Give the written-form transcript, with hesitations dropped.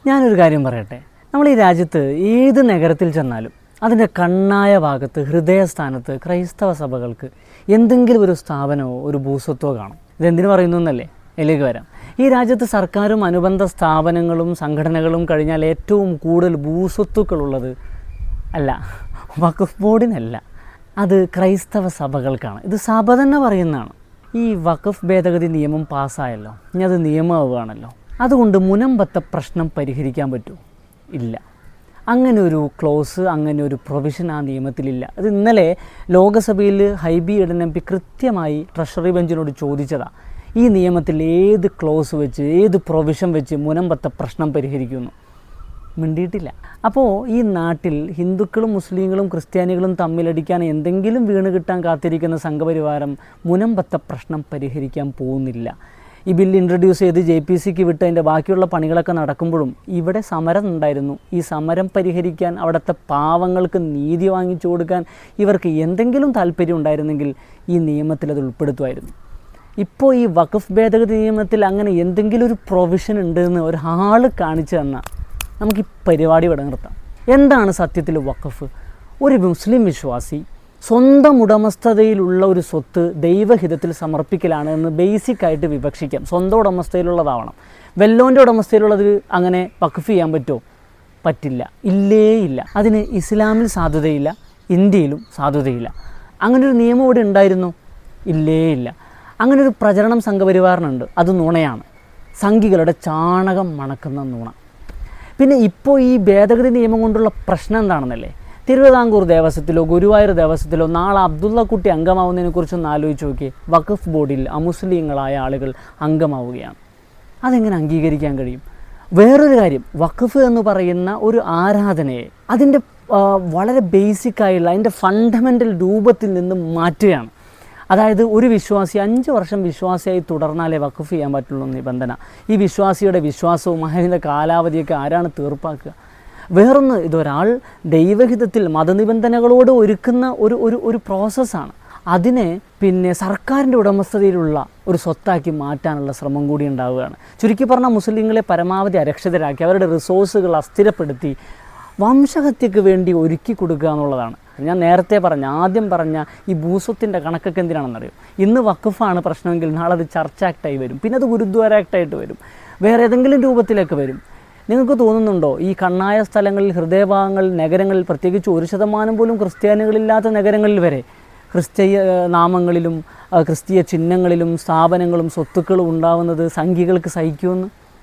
ഞാനൊരു കാര്യം പറയട്ടെ, നമ്മൾ ഈ രാജ്യത്ത് ഏത് നഗരത്തിൽ ചെന്നാലും അതിൻ്റെ കണ്ണായ ഭാഗത്ത് ഹൃദയസ്ഥാനത്ത് ക്രൈസ്തവ സഭകൾക്ക് എന്തെങ്കിലും ഒരു സ്ഥാപനമോ ഒരു ഭൂസ്വത്തോ കാണും. ഇതെന്തിനു പറയുന്നു എന്നല്ലേ, അതിലേക്ക് വരാം. ഈ രാജ്യത്ത് സർക്കാരും അനുബന്ധ സ്ഥാപനങ്ങളും സംഘടനകളും കഴിഞ്ഞാൽ ഏറ്റവും കൂടുതൽ ഭൂസ്വത്തുക്കളുള്ളത് അല്ല വഖഫ് ബോർഡിനല്ല, അത് ക്രൈസ്തവ സഭകൾക്കാണ്. ഇത് സഭ തന്നെ പറയുന്നതാണ്. ഈ വഖഫ് ഭേദഗതി നിയമം പാസ്സായല്ലോ, ഇനി അത് നിയമമാവുകയാണല്ലോ. അതുകൊണ്ട് മുനമ്പത്തെ പ്രശ്നം പരിഹരിക്കാൻ പറ്റുമോ? ഇല്ല. അങ്ങനെ ഒരു ക്ലോസ്, അങ്ങനെ ഒരു പ്രൊവിഷൻ ആ നിയമത്തിലില്ല. അത് ഇന്നലെ ലോകസഭയിൽ ഹൈബി ഈഡൻ MP കൃത്യമായി ട്രഷറി ബെഞ്ചിനോട് ചോദിച്ചതാണ്. ഈ നിയമത്തിൽ ഏത് ക്ലോസ് വെച്ച്, ഏത് പ്രൊവിഷൻ വെച്ച് മുനമ്പത്തെ പ്രശ്നം പരിഹരിക്കുന്നു? മിണ്ടിയിട്ടില്ല. അപ്പോൾ ഈ നാട്ടിൽ ഹിന്ദുക്കളും മുസ്ലിങ്ങളും ക്രിസ്ത്യാനികളും തമ്മിലടിക്കാൻ എന്തെങ്കിലും വീണ് കിട്ടാൻ കാത്തിരിക്കുന്ന സംഘപരിവാരം മുനമ്പത്തെ പ്രശ്നം പരിഹരിക്കാൻ പോകുന്നില്ല. ഈ ബില്ല് ഇൻട്രൊഡ്യൂസ് ചെയ്ത് JPCക്ക് വിട്ട് അതിൻ്റെ ബാക്കിയുള്ള പണികളൊക്കെ നടക്കുമ്പോഴും ഇവിടെ സമരം ഉണ്ടായിരുന്നു. ഈ സമരം പരിഹരിക്കാൻ, അവിടുത്തെ പാവങ്ങൾക്ക് നീതി വാങ്ങിച്ചു കൊടുക്കാൻ ഇവർക്ക് എന്തെങ്കിലും താല്പര്യം ഉണ്ടായിരുന്നെങ്കിൽ ഈ നിയമത്തിൽ അത് ഉൾപ്പെടുത്തുമായിരുന്നു. ഇപ്പോൾ ഈ വഖഫ് ഭേദഗതി നിയമത്തിൽ അങ്ങനെ എന്തെങ്കിലും ഒരു പ്രൊവിഷൻ ഉണ്ടെന്ന് ഒരാൾ കാണിച്ചു തന്നാൽ നമുക്ക് ഈ പരിപാടി ഇവിടെ നിർത്താം. എന്താണ് സത്യത്തിൽ വഖഫ്? ഒരു മുസ്ലിം വിശ്വാസി സ്വന്തം ഉടമസ്ഥതയിലുള്ള ഒരു സ്വത്ത് ദൈവഹിതത്തിൽ സമർപ്പിക്കലാണ് എന്ന് ബേസിക്കായിട്ട് വിവക്ഷിക്കാം. സ്വന്തം ഉടമസ്ഥയിലുള്ളതാവണം. വെല്ലോൻ്റെ ഉടമസ്ഥയിലുള്ളത് അങ്ങനെ വഖഫ് ചെയ്യാൻ പറ്റുമോ? പറ്റില്ല, ഇല്ലേ ഇല്ല. അതിന് ഇസ്ലാമിൽ സാധുതയില്ല, ഇന്ത്യയിലും സാധുതയില്ല. അങ്ങനൊരു നിയമം ഇവിടെ ഉണ്ടായിരുന്നു? ഇല്ലേ ഇല്ല. അങ്ങനൊരു പ്രചരണം സംഘപരിവാറിനുണ്ട്, അത് നുണയാണ്. സംഘികളുടെ ചാണകം മണക്കുന്ന നുണ. പിന്നെ ഇപ്പോൾ ഈ ഭേദഗതി നിയമം കൊണ്ടുള്ള പ്രശ്നം എന്താണെന്നല്ലേ, തിരുവിതാംകൂർ ദേവസ്വത്തിലോ ഗുരുവായൂർ ദേവസ്വത്തിലോ നാളെ അബ്ദുള്ളക്കുട്ടി അംഗമാവുന്നതിനെക്കുറിച്ചൊന്ന് ആലോചിച്ച് നോക്കിയേ. വഖഫ് ബോർഡിൽ അമുസ്ലിങ്ങളായ ആളുകൾ അംഗമാവുകയാണ്. അതെങ്ങനെ അംഗീകരിക്കാൻ കഴിയും? വേറൊരു കാര്യം, വഖഫ് എന്ന് പറയുന്ന ഒരു ആരാധനയെ അതിൻ്റെ വളരെ ബേസിക്കായുള്ള അതിൻ്റെ ഫണ്ടമെൻ്റൽ രൂപത്തിൽ നിന്ന് മാറ്റുകയാണ്. അതായത് ഒരു വിശ്വാസി 5 വർഷം വിശ്വാസിയായി തുടർന്നാലേ വഖഫ് ചെയ്യാൻ പറ്റുള്ളൂ നിബന്ധന. ഈ വിശ്വാസിയുടെ വിശ്വാസവും അതിൻ്റെ കാലാവധിയൊക്കെ ആരാണ് തീർപ്പാക്കുക? വേറൊന്ന്, ഇതൊരാൾ ദൈവഹിതത്തിൽ മതനിബന്ധനകളോട് ഒരുക്കുന്ന ഒരു പ്രോസസ്സാണ്. അതിനെ പിന്നെ സർക്കാരിൻ്റെ ഉടമസ്ഥതയിലുള്ള ഒരു സ്വത്താക്കി മാറ്റാനുള്ള ശ്രമം കൂടി ഉണ്ടാവുകയാണ്. ചുരുക്കി പറഞ്ഞാൽ മുസ്ലിങ്ങളെ പരമാവധി അരക്ഷിതരാക്കി അവരുടെ റിസോഴ്സുകൾ അസ്ഥിരപ്പെടുത്തി വംശഹത്യക്ക് വേണ്ടി ഒരുക്കി കൊടുക്കുക എന്നുള്ളതാണ്. ഞാൻ നേരത്തെ ആദ്യം പറഞ്ഞ ഈ ഭൂസ്വത്തിൻ്റെ കണക്കൊക്കെ എന്തിനാണെന്നറിയും? ഇന്ന് വഖഫാണ് പ്രശ്നമെങ്കിൽ നാളെ അത് ചർച്ച് ആക്ടായി വരും, പിന്നെ അത് ഗുരുദ്വാര ആക്ടായിട്ട് വരും, വേറെ ഏതെങ്കിലും രൂപത്തിലേക്ക് വരും. നിങ്ങൾക്ക് തോന്നുന്നുണ്ടോ ഈ കണ്ണായ സ്ഥലങ്ങളിൽ, ഹൃദയഭാഗങ്ങളിൽ, നഗരങ്ങളിൽ, പ്രത്യേകിച്ച് 1% പോലും ക്രിസ്ത്യാനികളില്ലാത്ത നഗരങ്ങളിൽ വരെ ക്രിസ്തീയ നാമങ്ങളിലും ക്രിസ്തീയ ചിഹ്നങ്ങളിലും സ്ഥാപനങ്ങളും സ്വത്തുക്കളും ഉണ്ടാവുന്നത് സംഘികൾക്ക് സഹിക്കുമെന്ന്?